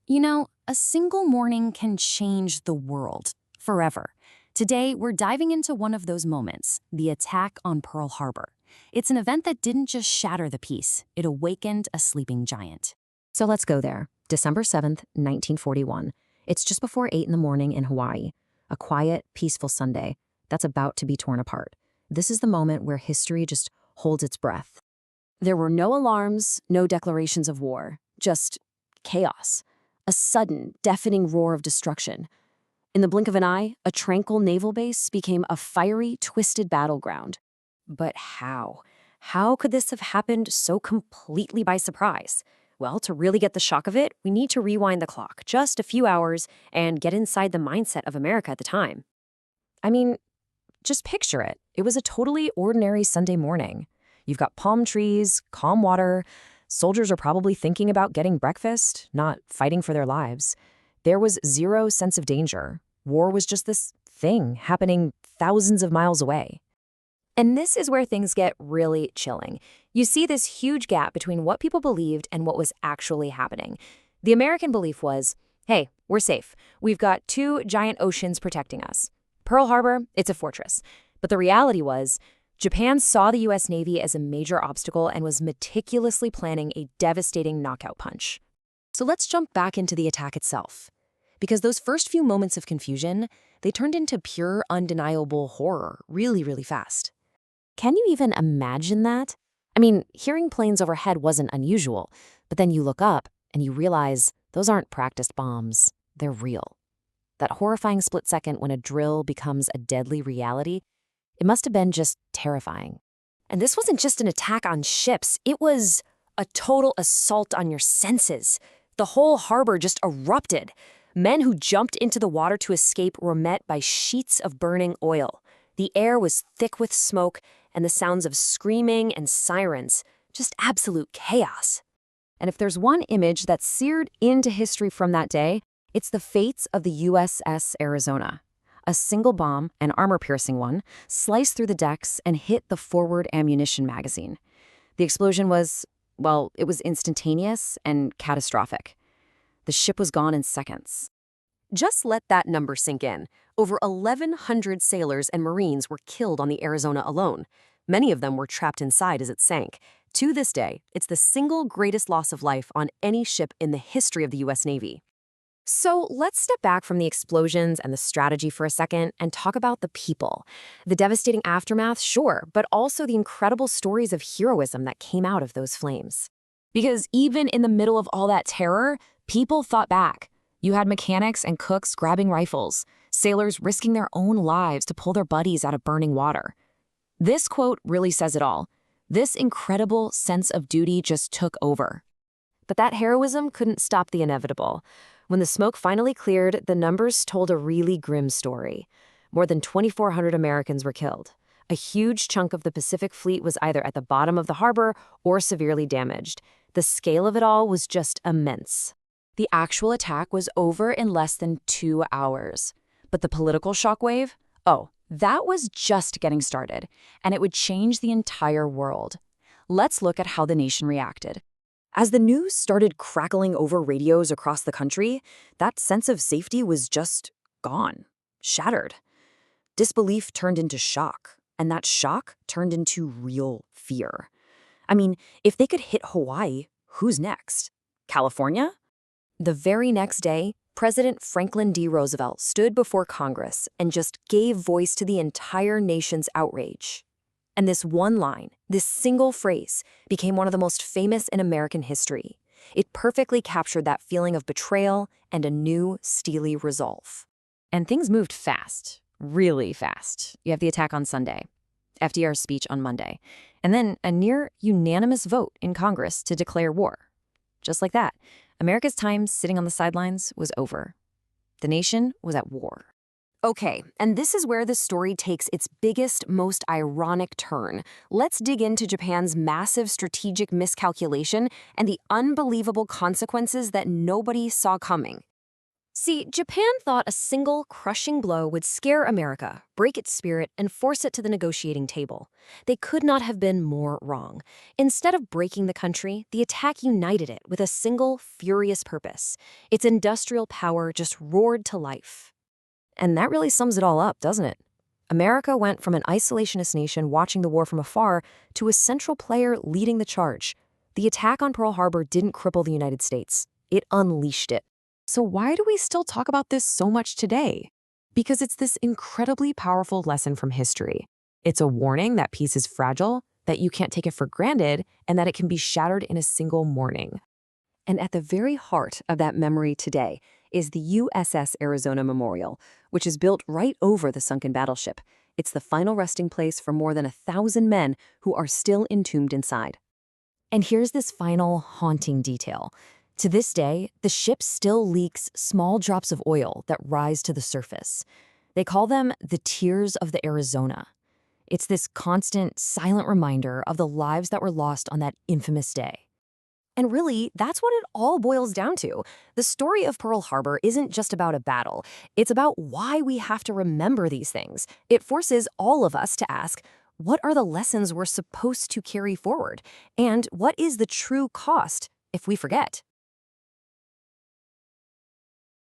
You know, a single morning can change the world forever. Today, we're diving into one of those moments, the attack on Pearl Harbor. It's an event that didn't just shatter the peace, it awakened a sleeping giant. So let's go there. December 7th, 1941. It's just before 8 in the morning in Hawaii. A quiet, peaceful Sunday that's about to be torn apart. This is the moment where history just holds its breath. There were no alarms, no declarations of war, just chaos. A sudden, deafening roar of destruction. In the blink of an eye, a tranquil naval base became a fiery, twisted battleground. But how? How could this have happened so completely by surprise? Well, to really get the shock of it, we need to rewind the clock just a few hours and get inside the mindset of America at the time. I mean, just picture it. It was a totally ordinary Sunday morning. You've got palm trees, calm water. Soldiers are probably thinking about getting breakfast, not fighting for their lives. There was zero sense of danger. War was just this thing happening thousands of miles away. And this is where things get really chilling. You see this huge gap between what people believed and what was actually happening. The American belief was, hey, we're safe. We've got two giant oceans protecting us. Pearl Harbor, it's a fortress. But the reality was, Japan saw the U.S. Navy as a major obstacle and was meticulously planning a devastating knockout punch. So let's jump back into the attack itself. Because those first few moments of confusion, they turned into pure, undeniable horror really, really fast. Can you even imagine that? I mean, hearing planes overhead wasn't unusual, but then you look up and you realize those aren't practiced bombs. They're real. That horrifying split second when a drill becomes a deadly reality, it must have been just terrifying. And this wasn't just an attack on ships. It was a total assault on your senses. The whole harbor just erupted. Men who jumped into the water to escape were met by sheets of burning oil. The air was thick with smoke and the sounds of screaming and sirens, just absolute chaos. And if there's one image that's seared into history from that day, it's the fates of the USS Arizona. A single bomb, an armor-piercing one, sliced through the decks and hit the forward ammunition magazine. The explosion was, well, it was instantaneous and catastrophic. The ship was gone in seconds. Just let that number sink in. Over 1,100 sailors and Marines were killed on the Arizona alone. Many of them were trapped inside as it sank. To this day, it's the single greatest loss of life on any ship in the history of the U.S. Navy. So let's step back from the explosions and the strategy for a second and talk about the people. The devastating aftermath, sure, but also the incredible stories of heroism that came out of those flames. Because even in the middle of all that terror, people fought back. You had mechanics and cooks grabbing rifles, sailors risking their own lives to pull their buddies out of burning water. This quote really says it all. This incredible sense of duty just took over. But that heroism couldn't stop the inevitable. When the smoke finally cleared, the numbers told a really grim story. More than 2,400 Americans were killed. A huge chunk of the Pacific Fleet was either at the bottom of the harbor or severely damaged. The scale of it all was just immense. The actual attack was over in less than 2 hours. But the political shockwave? Oh, that was just getting started, and it would change the entire world. Let's look at how the nation reacted. As the news started crackling over radios across the country, that sense of safety was just gone, shattered. Disbelief turned into shock, and that shock turned into real fear. I mean, if they could hit Hawaii, who's next? California? The very next day, President Franklin D. Roosevelt stood before Congress and just gave voice to the entire nation's outrage. And this one line, this single phrase, became one of the most famous in American history. It perfectly captured that feeling of betrayal and a new, steely resolve. And things moved fast, really fast. You have the attack on Sunday, FDR's speech on Monday, and then a near unanimous vote in Congress to declare war. Just like that, America's time sitting on the sidelines was over. The nation was at war. Okay, and this is where the story takes its biggest, most ironic turn. Let's dig into Japan's massive strategic miscalculation and the unbelievable consequences that nobody saw coming. See, Japan thought a single crushing blow would scare America, break its spirit, and force it to the negotiating table. They could not have been more wrong. Instead of breaking the country, the attack united it with a single, furious purpose. Its industrial power just roared to life. And that really sums it all up, doesn't it? America went from an isolationist nation watching the war from afar to a central player leading the charge. The attack on Pearl Harbor didn't cripple the United States. It unleashed it. So why do we still talk about this so much today? Because it's this incredibly powerful lesson from history. It's a warning that peace is fragile, that you can't take it for granted, and that it can be shattered in a single morning. And at the very heart of that memory today is the USS Arizona Memorial, which is built right over the sunken battleship. It's the final resting place for more than 1,000 men who are still entombed inside. And here's this final haunting detail. To this day, the ship still leaks small drops of oil that rise to the surface. They call them the Tears of the Arizona. It's this constant, silent reminder of the lives that were lost on that infamous day. And really, that's what it all boils down to. The story of Pearl Harbor isn't just about a battle. It's about why we have to remember these things. It forces all of us to ask, what are the lessons we're supposed to carry forward? And what is the true cost if we forget?